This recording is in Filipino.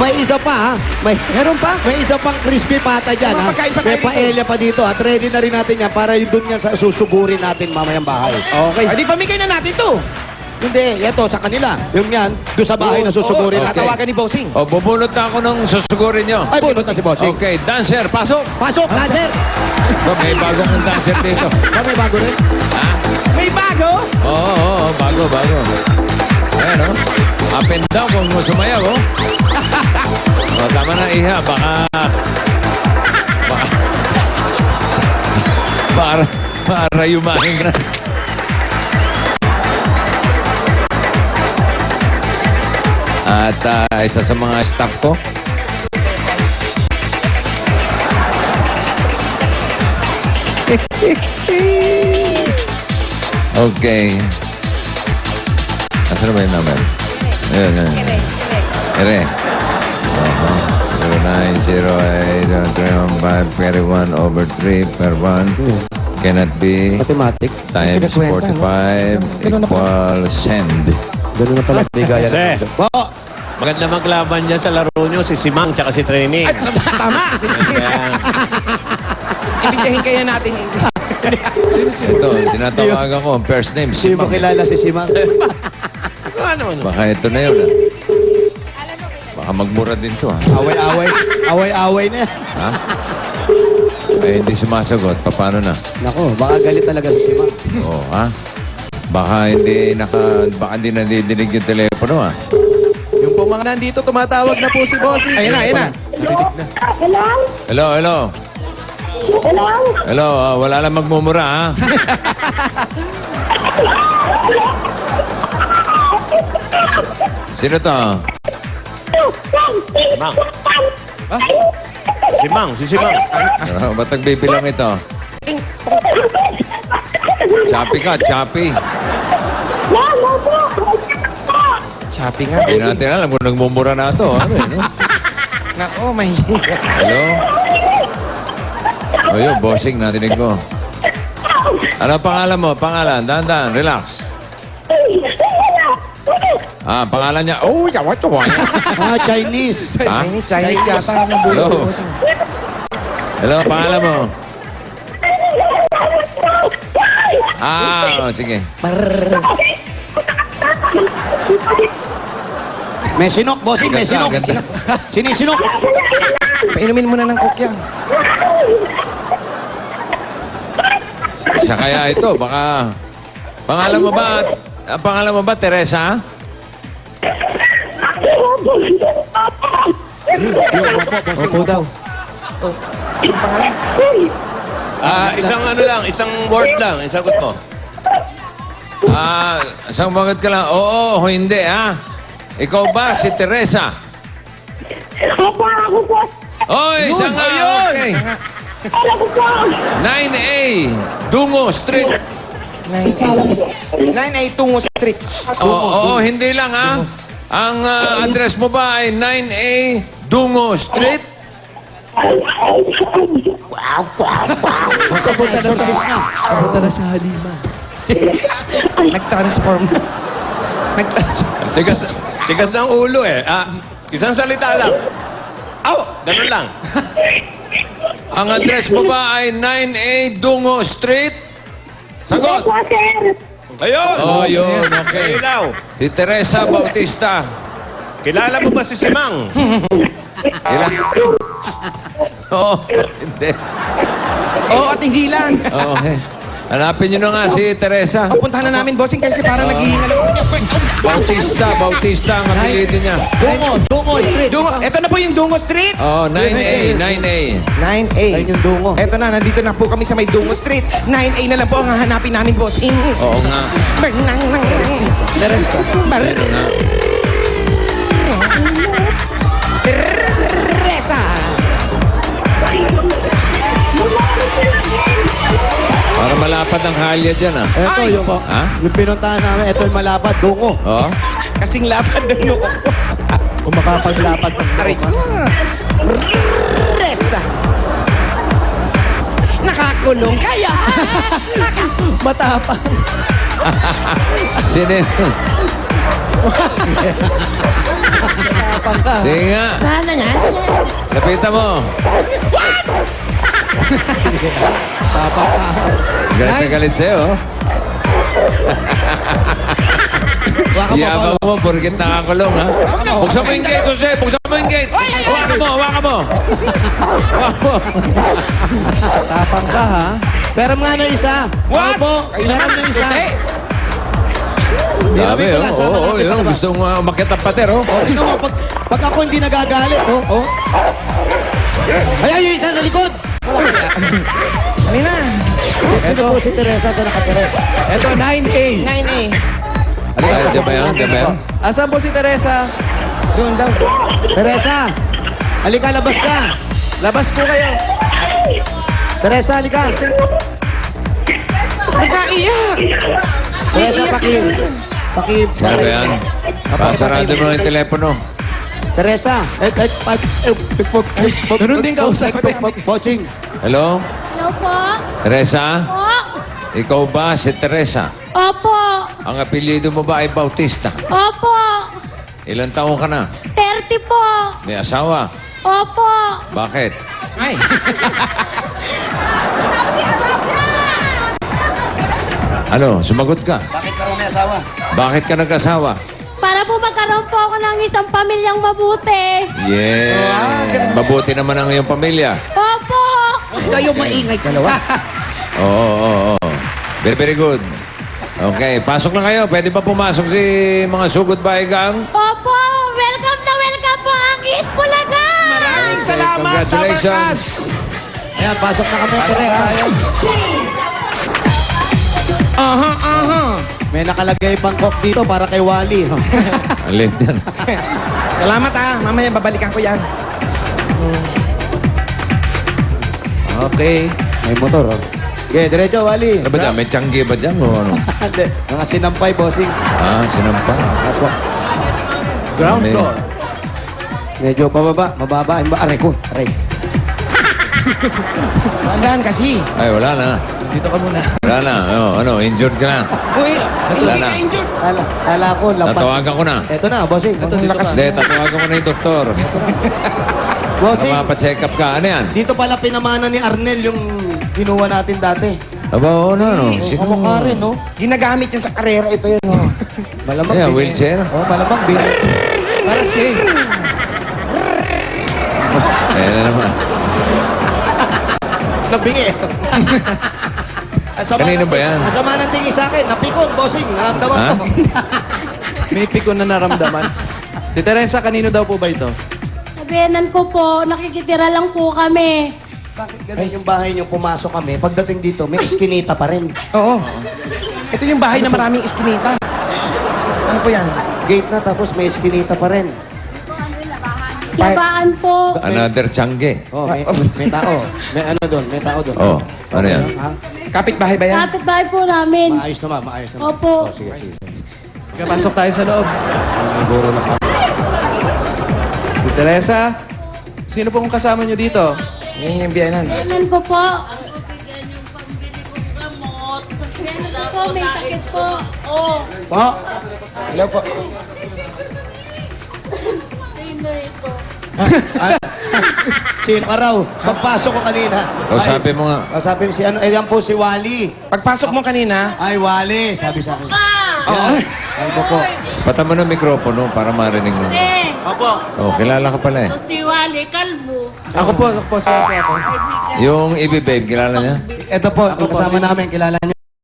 May isa pa, ha? Meron pa? May isa pang crispy pata dyan, Mga ha? pagkain pa May tayo paella pa dito, at ready na rin natin yan para doon yan sa susuburin natin mamayang bahay. Okay. Adi, pamigay na natin to. Hindi, ito sa kanila. Yung yan, doon sa bahay na susuburin Oo, natin. tatawagan ni Bossing. O, bubunot na ako ng susugurin nyo. Ay, bunot na si Bossing. Okay, dancer, pasok! Pasok, dancer! May bagong dancer dito. Kami bago rin. Ha? May bago? Oo, bago. Ayan, o. Up and down kung sumayaw, o. O, tama na, Iha. Para yumahin ka na. At isa sa mga staff ko. Okay. Asan na ba yung number? Ayan. Ere. 0908-31 per 1 cannot be Mathematic. times 45 equals send. Ganun na pala. Bigaya Sir. na. Po! Maganda maglaban dyan sa laro nyo, si Simang tsaka si Trini. Tama. Ibigyahin kaya natin. Ito, tinatawagan ko ang first name, Hindi mo Simang. kilala si Simang. Ano? Baka ito na yun. Baka magmura din to. Away-away. Away-away na yan. Ha? Eh, hindi sumasagot. Paano na? Nako, baka galit talaga si Simang. Oo, ha? Baka hindi nadidinig yung telepono, ha? Yung po mga nandito, tumatawag na po si Bossing. Ayun na. Hello. Hello, wala lang magmumura, ha? Sino to? Simang. Si Simang. Ba't nagbibilang ito? Choppy ka, choppy. Choppy nga. Hindi natin alam kung nagmumura na ito. Ano, no? Nako, mahirap. Hello? O yun, bossing, natinig ko. Ano pangalan mo? Pangalan, dahan-dahan, relax. Pangalan niya, yawa. Chinese. Ha? Chinese yata ang bulo Hello? ni Bossing. Hello, pangalan mo? Sige. May sinok, bossing, may sinok. Ganda. Sinisinok. Painumin mo na ng coke yan. Siya kaya ito, baka... Pangalan mo ba, Teresa? Opo daw. Oh, ang pangalan? Isang word lang, isagot mo. Isang bagad ka lang. Oo, o hindi, ha? Ikaw ba si Teresa? Opo, ako po. Oh, isa nga. Okay. Ako po. 9A, Dungo Street. 9A Tungo Street. Oo, hindi lang, ha? Ang address mo ba ay 9A, Dungo Street? Papunta na sa na. Punta na sa Halima. Nag-transform na. Tigas ng ulo eh. Isang salita lang. Ganun lang. Ang address mo ba ay 9A, Dungo Street? Sagot! Opo, sir. Ayun! Oh, yun, okay. Ikaw, Si Teresa Bautista. kilala mo ba si Simang? Ilan? Oo, hindi. Oo, at hindi lang. Okay. Hanapin nyo na nga si Teresa. Papuntahan na namin, Bossing, kasi parang naghihingal ako. Bautista ang apelido niya. Dungo Street. Dungo, eto na po yung Dungo Street. Oh, 9A. 9A. Ayun yung Dungo. Eto na, nandito na po kami sa may Dungo Street. 9A na lang po ang hahanapin namin, Bossing. Oo nga. Teresa. Teresa. Para malapad ang halya dyan, ah. Ito Ay! yung, Ha? yung pinuntahan namin, ito yung malapad, Dungo. Oo? Kasing lapad ng noo ko. Kung makapaglapad ng Aray ko. Teresa. Nakakulong kaya. Matapang. Sino yun? Tapang ka. Sige nga. Nana nga. Lapitan mo. Tapang ka. Galit na galit sa'yo. oh. Waka mo, Yabang mo, porkit nakakulong, ha? Buksan mo yung gate, Jose! Buksan mo yung gate! Hawakan mo, hawakan mo! Hawakan mo! Tapang ka, ha? Pero nga na isa. What? Opo, Kayo meron naman, na isa. Jose. Dami, Dami, oh. Oo, yun. Gusto mo umakyat ang pader, oh. Tingnan mo, pag ako hindi nagagalit, oh. Ayan yung isa sa likod. Kanina. Ito po si Teresa sa nakatira. Ito, 9A. 9A. Ay, diyan ba yan? Diyan ba yan? Asan po si Teresa? Doon daw. Teresa, halika, labas ka. Labas po kayo. Teresa, halika. Nagkaiyak. Teresa, Sino ba yan? Pasarado mo na yung telepono. Teresa, Ganun din kausap. Bossing. Hello? Hello po? Teresa? Po? Ikaw ba si Teresa? Opo. Ang apelyido mo ba ay Bautista? Opo. Ilang taon ka na? 30 po. May asawa? Opo. Bakit? Ay. Ano? Sumagot ka. Bakit ka may asawa? Bakit ka nag-asawa? Para po magkaroon po ako ng isang pamilyang mabuti. Yeah. Mabuti naman ang iyong pamilya. Opo. Kayo maingay dalawa. Oo. Very, very good. Okay, pasok na kayo. Pwede ba pumasok si mga sugod bahay gang? Opo. Welcome na welcome po ang Eat Bulaga. Maraming Okay, salamat, congratulations. Tabarkas. Ayan, pasok na kami. Teresa. Aha. May nakalagay pang coke dito para kay Wally. Alit yan. Salamat mamaya babalikan ko yan. Okay. May motor, oh. Okay, diretso, Wally. Ano ba dyan? May tiyanggi ba dyan? O ano? Hindi, mga sinampay, bossing. Ah, sinampa. Opo. Ground Amen. floor. Medyo mababa. Aray ko, aray. Tandaan kasi. Ay, wala na. Dito ka muna. Wala na. Ano, injured ka na. Uy, hindi Wala na. ka injured. Kala ko, lampas. Tatawagan ko na. Eto na, bossing. Ito, dito ka. Hindi, tatawagan ko na yung doktor. Bossing, Mapacheck up ka. Ano yan? dito pala pinamana ni Arnel yung kinuha natin dati. Aba, oo na, no? Sino? Kamukha rin, no? Ginagamit yan sa karera. Ito yun, oh. Malamang Yeah, bini- wheelchair. Oh, malamang bini. Para safe. Ayan na naman. Nabingi. Ang sama Kanino ng- ba yan? Ang sama ng tingin sa akin. Napikon, bossing. Naramdaman Ha? ko. May pikon na naramdaman. Si Teresa, kanino daw po ba ito? Sabihanan ko po, nakikitira lang po kami. Bakit ganun yung bahay niyo pumasok kami? Pagdating dito, may iskinita pa rin. Oo. Ito yung bahay na maraming iskinita. Ano po yan? Gate na tapos may iskinita pa rin. Labaan po. Another tiyanggi. Oh, may tao. May ano doon, may tao doon. Oh, ano yan? Ha? Kapit-bahay ba yan? Kapit-bahay po namin. Maayos naman, maayos naman. Opo. Oh, sige, sige. Pasok tayo sa loob. Siguro lang kami. Si Teresa, sino pong kasama nyo dito? Yan yung biyanan. Sabihanan ko po. Po, may sakit po. Po, Hello po. sino ka raw? Pagpasok ko kanina. Kausapin mo nga. Sabi si ano, yan po si Wally. Pagpasok mo kanina, Ay, Wally, sabi sa akin. oo. Ay, po. Pata mo ng mikropono para marinig mo. Opo. Oh, kilala ka pala eh. Si Wally Calvo. Ako po, sir po ako. Yung Ibi Babe, kilala niya? Ito po, ang kasama namin, kilala niyo.